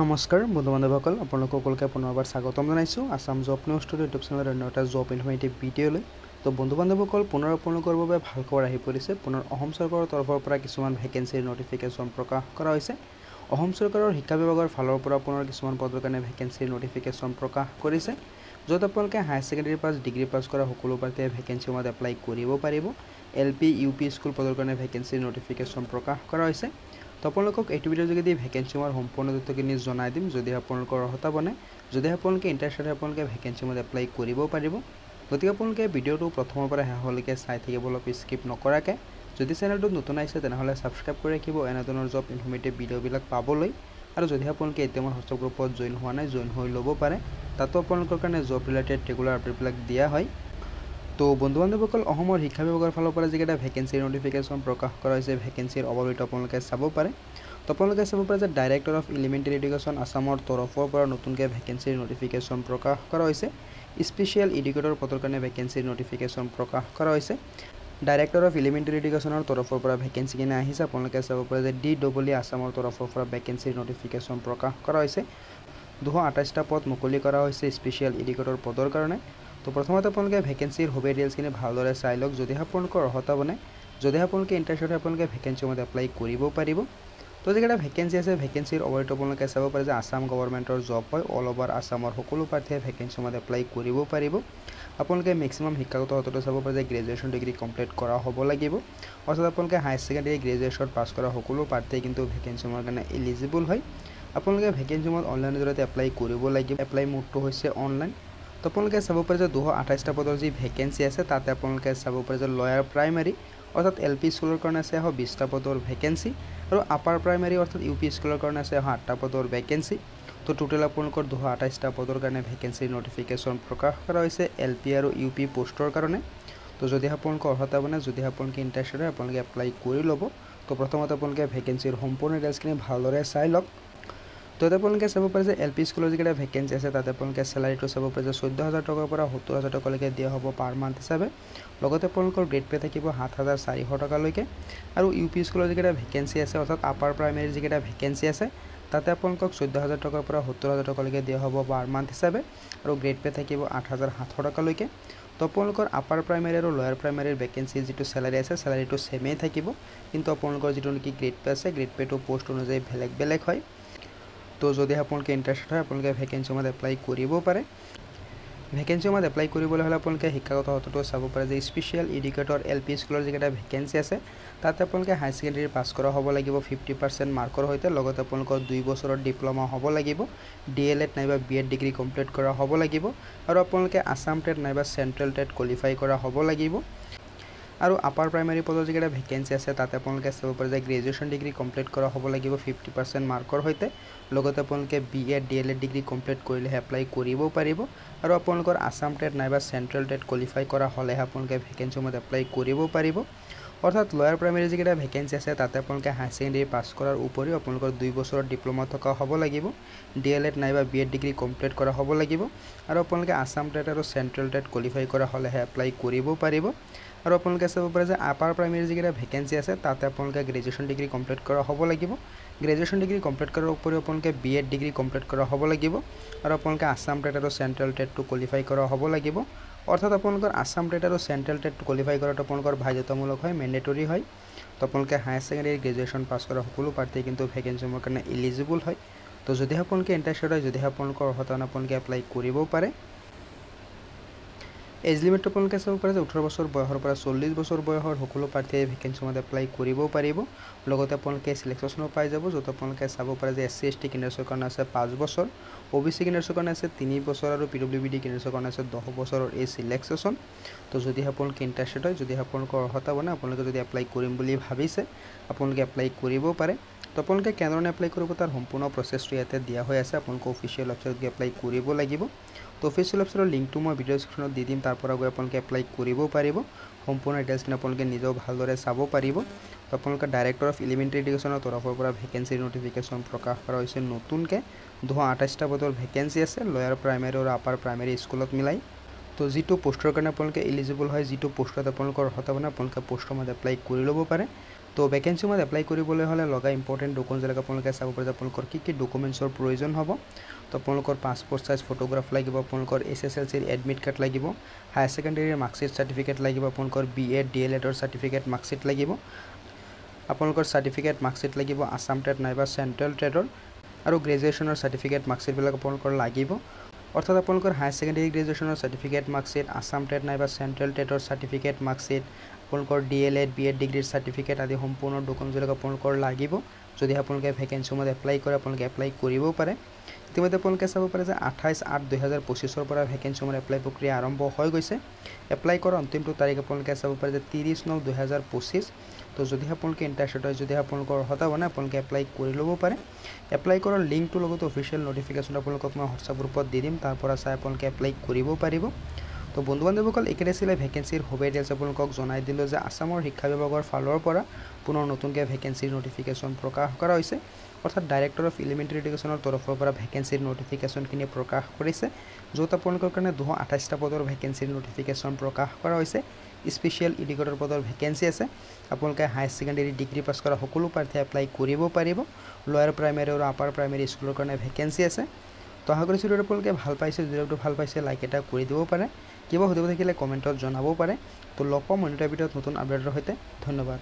নমস্কাৰ বন্ধু বান্ধৱসকল, আপোনালোক সকলোকে পুনৰবাৰ স্বাগতম জনাইছোঁ Assam job news studio' YouTube চেনেলৰ অন্য এটা জব ইনফৰ্মেটিভ ভিডিঅ'লৈ। তো বন্ধু বান্ধৱসকল, পুনৰ আপোনালোকৰ বাবে ভাল খবৰ আহি পৰিছে। পুনৰ অসম চৰকাৰৰ তৰফৰ পৰা কিছুমান ভেকেঞ্চিৰ নটিফিকেশ্যন প্ৰকাশ কৰা হৈছে। অসম চৰকাৰৰ শিক্ষা বিভাগৰ ফালৰ পৰা পুনৰ কিছুমান পদৰ কাৰণে ভেকেঞ্চিৰ নটিফিকেশ্যন প্ৰকাশ কৰিছে, য'ত আপোনালোকে higher secondary pass, degree pass কৰা সকলো প্ৰাৰ্থীয়ে ভেকেঞ্চিসমূহত এপ্লাই কৰিব পাৰিব। LP UP স্কুল পদৰ কাৰণে ভেকেঞ্চিৰ নটিফিকেশ্যন প্ৰকাশ কৰা হৈছে। তো আপোনালোকক এইটো ভিডিঅ'ৰ যোগেদি ভেকেঞ্চিসমূহৰ সম্পূৰ্ণ তথ্যখিনি জনাই দিম। যদি আপোনালোকৰ অৰ্হতা বনে, যদি আপোনালোকে ইণ্টাৰেষ্টেড হয়, আপোনালোকে ভেকেঞ্চিসমূহত এপ্লাই কৰিব পাৰিব। গতিকে আপোনালোকে ভিডিঅ'টো প্ৰথমৰ পৰা শেষলৈকে চাই থাকিব, অলপ স্কিপ নকৰাকৈ। যদি চেনেলটোত নতুন আহিছে তেনেহ'লে ছাবস্ক্ৰাইব কৰি ৰাখিব এনেধৰণৰ জব ইনফৰ্মেটিভ ভিডিঅ'বিলাক পাবলৈ। আৰু যদি আপোনালোকে এতিয়া আমাৰ হোৱাটছআপ গ্ৰুপত জইন হোৱা নাই, জইন হৈ ল'ব পাৰে। তাতো আপোনালোকৰ কাৰণে জব ৰিলেটেড ৰেগুলাৰ আপডেটবিলাক দিয়া হয়। তো বন্ধু বান্ধৱসকল, অসমৰ শিক্ষা বিভাগৰ ফালৰ পৰা যিকেইটা ভেকেঞ্চিৰ নটিফিকেশ্যন প্ৰকাশ কৰা হৈছে, ভেকেঞ্চিৰ অৱস্থিত আপোনালোকে চাব পাৰে। তো আপোনালোকে চাব পাৰে যে ডাইৰেক্টৰ অফ এলিমেণ্টেৰী এডুকেশ্যন আসামৰ তৰফৰ পৰা নতুনকৈ ভেকেঞ্চিৰ নটিফিকেশ্যন প্ৰকাশ কৰা হৈছে। স্পেচিয়েল এডুকেটৰ পদৰ কাৰণে ভেকেঞ্চিৰ নটিফিকেশ্যন প্ৰকাশ কৰা হৈছে। ডাইৰেক্টৰ অফ এলিমেণ্টেৰী এডুকেশ্যনৰ তৰফৰ পৰা ভেকেঞ্চিখিনি আহিছে। আপোনালোকে চাব পাৰে যে DEE আসামৰ তৰফৰ পৰা ভেকেঞ্চিৰ নটিফিকেশ্যন প্ৰকাশ কৰা হৈছে। 228টা পদ মুকলি কৰা হৈছে স্পেচিয়েল এডুকেটৰ পদৰ কাৰণে। তো প্ৰথমতে আপোনালোকে ভেকেঞ্চিৰ হবি ডিটেইলছখিনি ভালদৰে চাই লওক। যদি আপোনালোকৰ অৰ্হতা বনে, যদি আপোনালোকে ইণ্টাৰেষ্টেড হয়, আপোনালোকে ভেকেঞ্চিসমূহত এপ্লাই কৰিব পাৰিব। তো যিকেইটা ভেকেঞ্চি আছে, ভেকেঞ্চিৰ অৱস্থিত আপোনালোকে চাব পাৰে যে আসাম গভৰ্ণমেণ্টৰ জব হয়। অল অভাৰ আসামৰ সকলো প্ৰাৰ্থীয়ে ভেকেঞ্চিসমূহত এপ্লাই কৰিব পাৰিব। আপোনালোকে মেক্সিমাম শিক্ষাগত অৰ্হতাটো চাব পাৰে যে গ্ৰেজুৱেশ্যন ডিগ্ৰী কমপ্লিট কৰা হ'ব লাগিব। অৰ্থাৎ আপোনালোকে হায়াৰ ছেকেণ্ডেৰী গ্ৰেজুৱেশ্যন পাছ কৰা সকলো প্ৰাৰ্থীয়ে কিন্তু ভেকেঞ্চিসমূহৰ কাৰণে এলিজিবল হয়। আপোনালোকে ভেকেঞ্চিসমূহত অনলাইনৰ জৰিয়তে এপ্লাই কৰিব লাগিব। এপ্লাই মোডটো হৈছে অনলাইন। তো আপোনালোকে চাব পাৰে যে 228টা পদৰ যি ভেকেঞ্চি আছে, তাতে আপোনালোকে চাব পাৰে যে লয়াৰ প্ৰাইমাৰী অৰ্থাৎ LP স্কুলৰ কাৰণে আছে 20টা পদৰ ভেকেঞ্চি, আৰু আপাৰ প্ৰাইমাৰী অৰ্থাৎ UP স্কুলৰ কাৰণে আছে 8টা পদৰ ভেকেঞ্চি। তো টোটেল আপোনালোকৰ 228টা পদৰ কাৰণে ভেকেঞ্চিৰ নটিফিকেশ্যন প্ৰকাশ কৰা হৈছে LP আৰু UP পোষ্টৰ কাৰণে। তো যদি আপোনালোকৰ অৰ্হতা বনে, যদি আপোনালোকে ইণ্টাৰেষ্টেড হয়, আপোনালোকে এপ্লাই কৰি ল'ব। তো প্ৰথমতে আপোনালোকে ভেকেঞ্চিৰ সম্পূৰ্ণ ডিটেইলছখিনি ভালদৰে চাই লওক। তো তাতে আপোনালোকে চাব পাৰে যে LP স্কুলৰ যিকেইটা ভেকেঞ্চি আছে, তাতে আপোনালোকে চেলাৰীটো চাব পাৰে যে 14,000 টকাৰ পৰা 70,000 টকালৈকে দিয়া হ'ব পাৰ মান্থ হিচাপে। লগতে আপোনালোকৰ গ্ৰেড পে থাকিব 7,400 টকালৈকে। আৰু UP স্কুলৰ যিকেইটা ভেকেঞ্চি আছে, অৰ্থাৎ আপাৰ প্ৰাইমেৰীৰ যিকেইটা ভেকেঞ্চি আছে, তাতে আপোনালোকক 14,000 টকাৰ পৰা 70,000 টকালৈকে দিয়া হ'ব পাৰ মান্থ হিচাপে। আৰু গ্ৰেড পে থাকিব 8,700 টকালৈকে। তো আপোনালোকৰ আপাৰ প্ৰাইমেৰী আৰু লয়াৰ প্ৰাইমেৰীৰ ভেকেঞ্চিৰ যিটো চেলাৰী আছে, চেলাৰীটো ছেমেই থাকিব। কিন্তু আপোনালোকৰ যিটো নেকি গ্ৰেড পে আছে, গ্ৰেড পেটো পোষ্ট অনুযায়ী বেলেগ বেলেগ হয়। তো যদি আপোনালোকে ইণ্টাৰেষ্টেড হয়, আপোনালোকে ভেকেঞ্চিসমূহত এপ্লাই কৰিব পাৰে। ভেকেঞ্চিসমূহত এপ্লাই কৰিবলৈ হ'লে আপোনালোকে শিক্ষাগত অৰ্হতাটো চাব পাৰে যে স্পেচিয়েল এডুকেটৰ LP স্কুলৰ যিকেইটা ভেকেঞ্চি আছে, তাতে আপোনালোকে হায়াৰ ছেকেণ্ডেৰী পাছ কৰা হ'ব লাগিব 50% মাৰ্কৰ সৈতে। লগতে আপোনালোকৰ 2 বছৰৰ ডিপ্ল'মা হ'ব লাগিব। DLED নাইবা BEd ডিগ্ৰী কমপ্লিট কৰা হ'ব লাগিব। আৰু আপোনালোকে আসাম টেট নাইবা চেণ্ট্ৰেল টেট কোৱালিফাই কৰা হ'ব লাগিব। আৰু আপাৰ প্ৰাইমেৰী পদৰ যিকেইটা ভেকেঞ্চি আছে, তাতে আপোনালোকে চাব পাৰে যে গ্ৰেজুৱেশ্যন ডিগ্ৰী কমপ্লিট কৰা হ'ব লাগিব 50% মাৰ্কৰ সৈতে। লগতে আপোনালোকে BEd DLED ডিগ্ৰী কমপ্লিট কৰিলেহে এপ্লাই কৰিব পাৰিব। আৰু আপোনালোকৰ আসাম টেট নাইবা চেণ্ট্ৰেল টেট কোৱালিফাই কৰা হ'লেহে আপোনালোকে ভেকেঞ্চিসমূহত এপ্লাই কৰিব পাৰিব। অৰ্থাৎ লয়াৰ প্ৰাইমেৰী যিকেইটা ভেকেঞ্চি আছে, তাতে আপোনালোকে হায়াৰ ছেকেণ্ডেৰী পাছ কৰাৰ উপৰিও আপোনালোকৰ 2 বছৰৰ ডিপ্ল'মা থকা হ'ব লাগিব। DLED নাইবা BEd ডিগ্ৰী কমপ্লিট কৰা হ'ব লাগিব। আৰু আপোনালোকে আসাম টেট আৰু চেণ্ট্ৰেল টেট কোৱালিফাই কৰা হ'লেহে এপ্লাই কৰিব পাৰিব। আৰু আপোনালোকে চাব পাৰে যে আপাৰ প্ৰাইমেৰী যিকেইটা ভেকেঞ্চি আছে, তাতে আপোনালোকে গ্ৰেজুৱেশ্যন ডিগ্ৰী কমপ্লিট কৰা হ'ব লাগিব। গ্ৰেজুৱেশ্যন ডিগ্ৰী কমপ্লিট কৰাৰ উপৰিও আপোনালোকে BEd ডিগ্ৰী কমপ্লিট কৰা হ'ব লাগিব। আৰু আপোনালোকে আসাম টেট আৰু চেণ্ট্ৰেল টেটটো কোৱালিফাই কৰা হ'ব লাগিব। অৰ্থাৎ আপোনালোকৰ আসাম টেট আৰু চেণ্ট্ৰেল টেটটো কোৱালিফাই কৰাটো আপোনালোকৰ বাধ্যতামূলক হয়, মেণ্ডেটৰী হয়। তো আপোনালোকে হায়াৰ ছেকেণ্ডেৰী গ্ৰেজুৱেশ্যন পাছ কৰা সকলো প্ৰাৰ্থীয়ে কিন্তু ভেকেঞ্চিসমূহৰ কাৰণে এলিজিবল হয়। তো যদি আপোনালোকে ইণ্টাৰেষ্টেড হয়, যদি আপোনালোকৰ অৰ্হতা আপোনালোকে এপ্লাই কৰিব পাৰে। এজ লিমিটটো আপোনালোকে চাব পাৰে যে 18 বছৰ বয়সৰ পৰা 40 বছৰ বয়সৰ সকলো প্ৰাৰ্থীয়ে ভেকেঞ্চিসমূহত এপ্লাই কৰিব পাৰিব। লগতে আপোনালোকে চিলেকশ্যনো পাই যাব, য'ত আপোনালোকে চাব পাৰে যে SC ST কেণ্ডিডেটছৰ কাৰণে আছে 5 বছৰ, OBC কেণ্ডিডেটছৰ কাৰণে আছে 3 বছৰ, আৰু PWD কেণ্ডিডেটছৰ কাৰণে আছে 10 বছৰৰ এই চিলেকশ্যন। তো যদি আপোনালোকে ইণ্টাৰেষ্টেড হয়, যদি আপোনালোকৰ অৰ্হতা বনে, আপোনালোকে যদি এপ্লাই কৰিম বুলি ভাবিছে, আপোনালোকে এপ্লাই কৰিব পাৰে। তো আপোনালোকে কেনেধৰণে এপ্লাই কৰিব, তাৰ সম্পূৰ্ণ প্ৰচেছটো ইয়াতে দিয়া হৈ আছে। আপোনালোকে অফিচিয়েল ৱেবছাইটত গৈ এপ্লাই কৰিব লাগিব। তো অফিচিয়েল ৱেবছাইটৰ লিংকটো মই ভিডিঅ' ডেছক্ৰিপশ্যনত দি দিম, তাৰ পৰা গৈ আপোনালোকে এপ্লাই কৰিব পাৰিব। সম্পূৰ্ণ ডিটেইলছখিনি আপোনালোকে নিজেও ভালদৰে চাব পাৰিব। তো আপোনালোকে ডাইৰেক্টৰ অফ এলিমেণ্টেৰী এডুকেশ্যনৰ তৰফৰ পৰা ভেকেঞ্চিৰ নটিফিকেশ্যন প্ৰকাশ কৰা হৈছে নতুনকৈ। 228টা পদৰ ভেকেঞ্চি আছে লয়াৰ প্ৰাইমেৰী আৰু আপাৰ প্ৰাইমেৰী স্কুলত মিলাই। তো যিটো পোষ্টৰ কাৰণে আপোনালোকে এলিজিবল হয়, যিটো পোষ্টত আপোনালোকৰ অৰ্হতা বনে, আপোনালোকে পোষ্টৰ মতে এপ্লাই কৰি ল'ব পাৰে। তো ভেকেঞ্চিসমূহত এপ্লাই কৰিবলৈ হ'লে লগা ইম্পৰ্টেণ্ট ডকুমেণ্টবিলাক আপোনালোকে চাব পাৰে যে আপোনালোকৰ কি ডকুমেণ্টছৰ প্ৰয়োজন হ'ব। তো আপোনালোকৰ পাছপোৰ্ট সাইজ ফটোগ্ৰাফ লাগিব, আপোনালোকৰ SSLCৰ এডমিট কাৰ্ড লাগিব, হায়াৰ ছেকেণ্ডেৰীৰ মাৰ্কশ্বিট চাৰ্টিফিকেট লাগিব, আপোনালোকৰ BEd DLEdৰ চাৰ্টিফিকেট মাৰ্কশ্বিট লাগিব, আপোনালোকৰ চাৰ্টিফিকেট মাৰ্কশ্বিট লাগিব আসাম টেট নাইবা চেণ্ট্ৰেল টেটৰ, আৰু গ্ৰেজুৱেশ্যনৰ চাৰ্টিফিকেট মাৰ্কশ্বিটবিলাক আপোনালোকৰ লাগিব। অৰ্থাৎ আপোনালোকৰ হায়াৰ ছেকেণ্ডেৰী গ্ৰেজুৱেশ্যনৰ চাৰ্টিফিকেট মাৰ্কশ্বিট, আসাম টেট নাইবা চেণ্ট্ৰেল টেটৰ চাৰ্টিফিকেট মাৰ্কশ্বিট, আপোনালোকৰ DLEd BEd ডিগ্ৰীৰ চাৰ্টিফিকেট আদি সম্পূৰ্ণ ডকুমেণ্টছবিলাক আপোনালোকৰ লাগিব। যদি আপোনালোকে ভেকেঞ্চিসমূহত এপ্লাই কৰে আপোনালোকে এপ্লাই কৰিব পাৰে। ইতিমধ্যে আপোনালোকে চাব পাৰে যে 28/8/2025 পৰা ভেকেঞ্চিসমূহৰ এপ্লাই প্ৰক্ৰিয়া আৰম্ভ হৈ গৈছে। এপ্লাই কৰাৰ অন্তিমটো তাৰিখ আপোনালোকে চাব পাৰে যে 30/9/2025। তো যদিহে আপোনালোকে ইণ্টাৰেষ্টেড হয়, যদিহে আপোনালোকৰ অৰ্হতা বনে আপোনালোকে এপ্লাই কৰি ল'ব পাৰে। এপ্লাই কৰাৰ লিংকটোৰ লগত অফিচিয়েল নটিফিকেশ্যন আপোনালোকক মই হোৱাটছআপ গ্ৰুপত দি দিম, তাৰ পৰা চাই আপোনালোকে এপ্লাই কৰিব পাৰিব। তো বন্ধু বান্ধৱীসকল, এইকেইটা আছিলে ভেকেঞ্চিৰ সবিশেষ ডিটেইলছ আপোনালোকক জনাই দিলোঁ যে আসামৰ শিক্ষা বিভাগৰ ফালৰ পৰা পুনৰ নতুনকৈ ভেকেঞ্চিৰ নটিফিকেশ্যন প্ৰকাশ কৰা হৈছে। অৰ্থাৎ ডাইৰেক্টৰ অফ এলিমেণ্টাৰী এডুকেশ্যনৰ তৰফৰ পৰা ভেকেঞ্চিৰ নটিফিকেশ্যনখিনি প্ৰকাশ কৰিছে, য'ত আপোনালোকৰ কাৰণে 228টা পদৰ ভেকেঞ্চিৰ নটিফিকেশ্যন প্ৰকাশ কৰা হৈছে। স্পেচিয়েল এডুকেটৰ পদৰ ভেকেঞ্চি আছে। আপোনালোকে হায়াৰ ছেকেণ্ডেৰী ডিগ্ৰী পাছ কৰা সকলো প্ৰাৰ্থীয়ে এপ্লাই কৰিব পাৰিব। লোৱাৰ প্ৰাইমেৰী আৰু আপাৰ প্ৰাইমেৰী স্কুলৰ কাৰণে ভেকেঞ্চি আছে। তো আশা কৰিছোঁ ভিডিঅ'টো আপোনালোকে ভাল পাইছে। ভিডিঅ'টো ভাল পাইছে লাইক এটা কৰি দিব পাৰে। কিবা সুধিব থাকিলে কমেণ্টত জনাব পাৰে। তো লগ পাম অন্য এটা ভিডিঅ'ত নতুন আপডেটৰ সৈতে। ধন্যবাদ।